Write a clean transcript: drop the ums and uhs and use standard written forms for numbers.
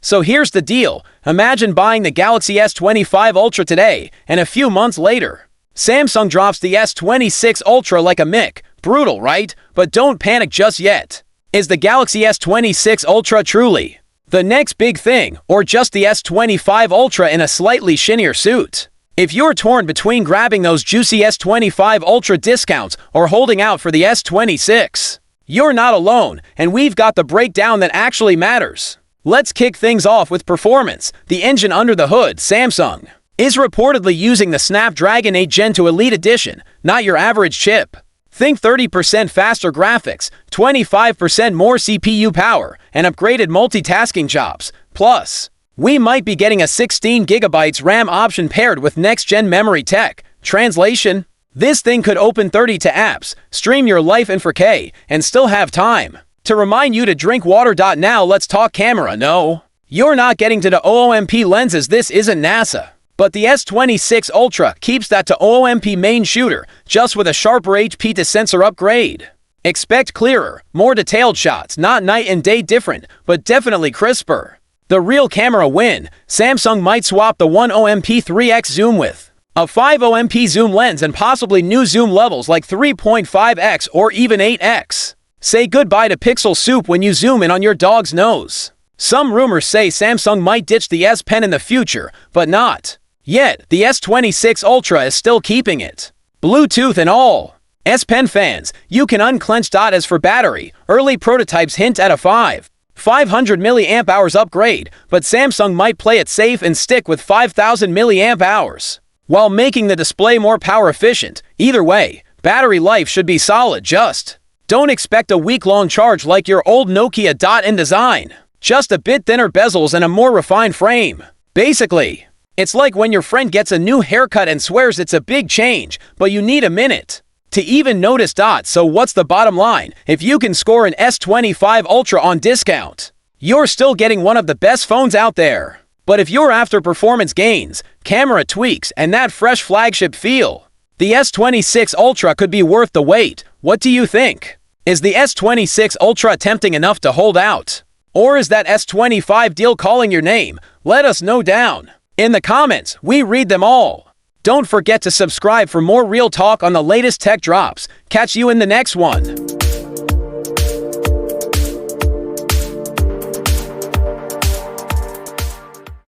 So here's the deal. Imagine buying the Galaxy S25 Ultra today, and a few months later, Samsung drops the S26 Ultra like a mick. Brutal, right? But don't panic just yet. Is the Galaxy S26 Ultra truly the next big thing, or just the S25 Ultra in a slightly shinier suit? If you're torn between grabbing those juicy S25 Ultra discounts or holding out for the S26, you're not alone, and we've got the breakdown that actually matters. Let's kick things off with performance. The engine under the hood, Samsung, is reportedly using the Snapdragon 8 Gen2 Elite Edition, not your average chip. Think 30% faster graphics, 25% more CPU power, and upgraded multitasking jobs. Plus, we might be getting a 16GB RAM option paired with next-gen memory tech. Translation: this thing could open 30 to apps, stream your life in 4K, and still have time to remind you to drink water. Now let's talk camera. No, you're not getting to the OOMP lenses. This isn't NASA. But the S26 Ultra keeps that to OOMP main shooter, just with a sharper HP to sensor upgrade. Expect clearer, more detailed shots, not night and day different, but definitely crisper. The real camera win. Samsung might swap the 1OMP 3x zoom with a 5OMP zoom lens and possibly new zoom levels like 3.5x or even 8x. Say goodbye to pixel soup when you zoom in on your dog's nose. Some rumors say Samsung might ditch the S Pen in the future, but not yet. The S26 Ultra is still keeping it. Bluetooth and all. S Pen fans, you can unclench. As for battery, early prototypes hint at a 500 mAh upgrade, but Samsung might play it safe and stick with 5000 mAh, while making the display more power efficient. Either way, battery life should be solid. Just don't expect a week-long charge like your old Nokia. In design, just a bit thinner bezels and a more refined frame. Basically, it's like when your friend gets a new haircut and swears it's a big change, but you need a minute to even notice. So what's the bottom line? If you can score an S25 Ultra on discount, you're still getting one of the best phones out there. But if you're after performance gains, camera tweaks, and that fresh flagship feel, the S26 Ultra could be worth the wait. What do you think? Is the S26 Ultra tempting enough to hold out? Or is that S25 deal calling your name? Let us know down in the comments. We read them all. Don't forget to subscribe for more real talk on the latest tech drops. Catch you in the next one.